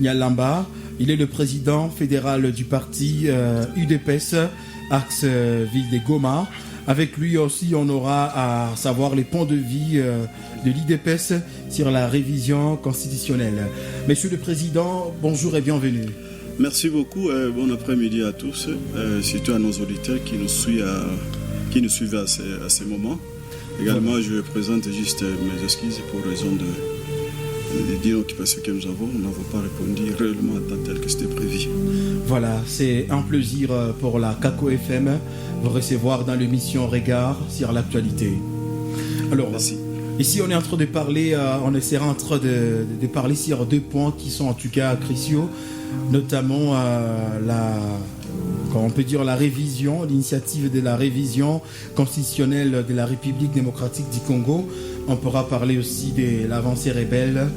Nyalamba. Il est le président fédéral du parti UDPS, Axe Ville des Goma. Avec lui aussi, on aura à savoir les points de vue de l'IDPS sur la révision constitutionnelle. Monsieur le Président, bonjour et bienvenue. Merci beaucoup et bon après-midi à tous, surtout à nos auditeurs qui nous suivent à ces moments. Également, voilà. Je présente juste mes excuses pour raison de dire l'occupation que nous n'avons pas répondu réellement à temps tel que c'était prévu. Voilà, c'est un plaisir pour la CACO FM vous recevoir dans l'émission Regard sur l'actualité. Alors, merci. Ici, on est en train de parler, on essaiera en train de parler sur deux points qui sont en tout cas cruciaux, notamment on peut dire la révision, l'initiative de la révision constitutionnelle de la République démocratique du Congo. On pourra parler aussi de l'avancée rebelle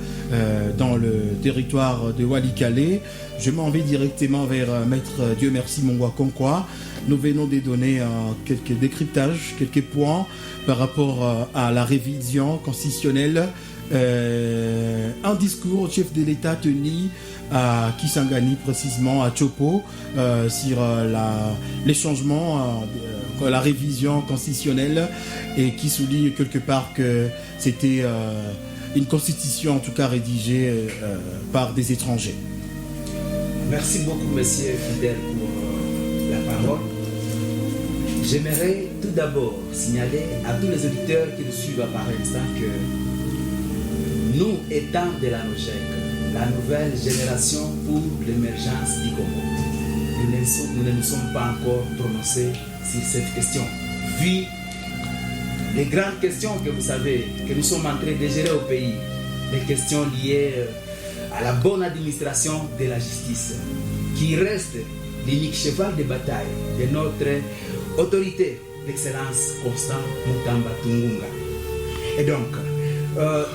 dans le territoire de Walikale. Je m'en vais directement vers Maître Dieu merci Mongwa Konkwa. Nous venons de donner quelques décryptages, quelques points par rapport à la révision constitutionnelle. Un discours au chef de l'État tenu à Kisangani, précisément à Chopo, sur les changements, la révision constitutionnelle, et qui souligne quelque part que c'était une constitution en tout cas rédigée par des étrangers. Merci beaucoup, monsieur Fidel, pour la parole. J'aimerais tout d'abord signaler à tous les auditeurs qui nous suivent par l'instant que nous, étant de la NOJEC, la nouvelle génération pour l'émergence du Congo, nous ne nous sommes pas encore prononcés sur cette question. Vu les grandes questions que vous savez, que nous sommes en train de gérer au pays, les questions liées à la bonne administration de la justice, qui reste l'unique cheval de bataille de notre autorité d'excellence Constant Mutamba Tungunga. Et donc,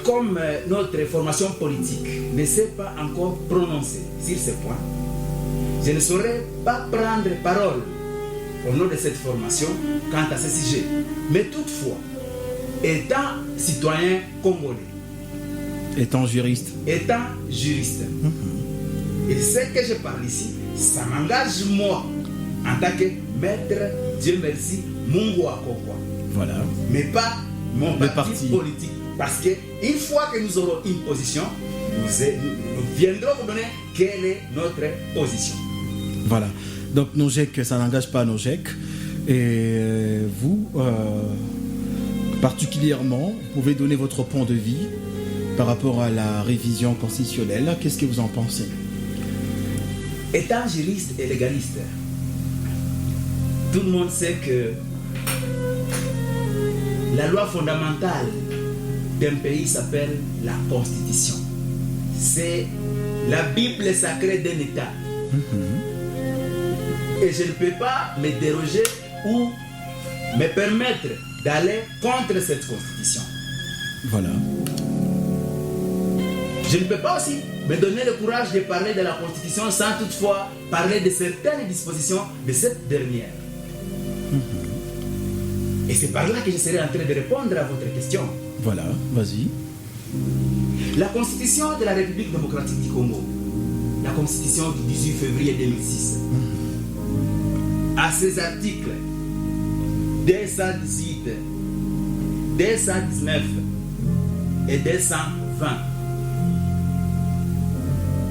comme notre formation politique ne s'est pas encore prononcée sur ce point, je ne saurais pas prendre parole au nom de cette formation quant à ce sujet. Mais toutefois, étant citoyen congolais, étant juriste, et ce que je parle ici, ça m'engage moi en tant que maître Dieu merci Mongwa Konkwa. Voilà. Mais pas mon parti politique. Parce qu'une fois que nous aurons une position, nous viendrons vous donner quelle est notre position. Voilà. Donc NOJEC, ça n'engage pas NOJEC. Et vous, particulièrement, vous pouvez donner votre point de vue par rapport à la révision constitutionnelle. Qu'est-ce que vous en pensez? Étant juriste et légaliste, tout le monde sait que la loi fondamentale d'un pays s'appelle la Constitution. C'est la Bible sacrée d'un État. Et je ne peux pas me déroger ou me permettre d'aller contre cette Constitution. Voilà. Je ne peux pas aussi me donner le courage de parler de la Constitution sans toutefois parler de certaines dispositions de cette dernière. Et c'est par là que je serai en train de répondre à votre question. Voilà, vas-y. La Constitution de la République démocratique du Congo, la Constitution du 18 février 2006, à ses articles 218, 219 et 220,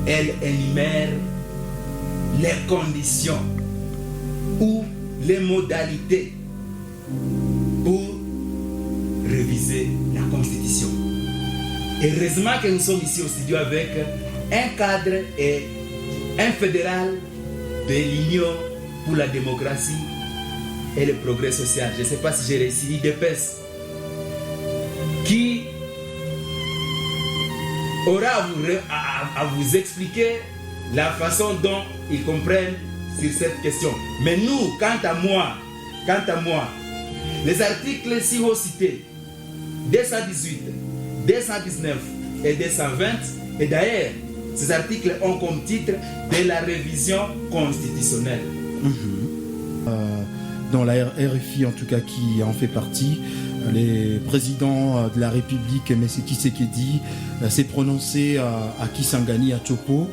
elle énumère les conditions ou les modalités pour réviser la Constitution. Heureusement que nous sommes ici au studio avec un cadre et un fédéral de l'Union pour la démocratie et le progrès social. Je ne sais pas si j'ai réussi, l'IDPS, qui aura à vous expliquer la façon dont ils comprennent sur cette question. Mais nous, quant à moi, les articles si haut cités, 218, 219 et 220, et d'ailleurs, ces articles ont comme titre de la révision constitutionnelle. Dans la RFI, en tout cas, qui en fait partie, le président de la République, M. Tshisekedi, s'est prononcé à Kisangani, à Chopo,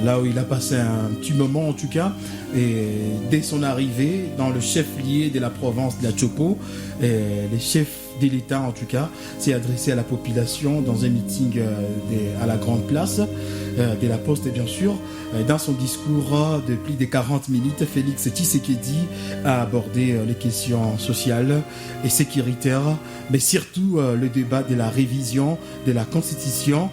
là où il a passé un petit moment en tout cas, et dès son arrivée dans le chef-lieu de la province de la Chopo, les chefs de l'État en tout cas s'est adressé à la population dans un meeting à la grande place de la Poste bien sûr. Dans son discours de plus de 40 minutes, Félix Tshisekedi a abordé les questions sociales et sécuritaires, mais surtout le débat de la révision de la Constitution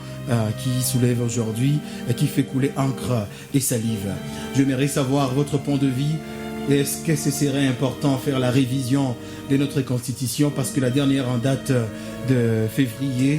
qui soulève aujourd'hui et qui fait couler encre et salive. J'aimerais savoir votre point de vue. Est-ce que ce serait important de faire la révision de notre Constitution parce que la dernière en date de février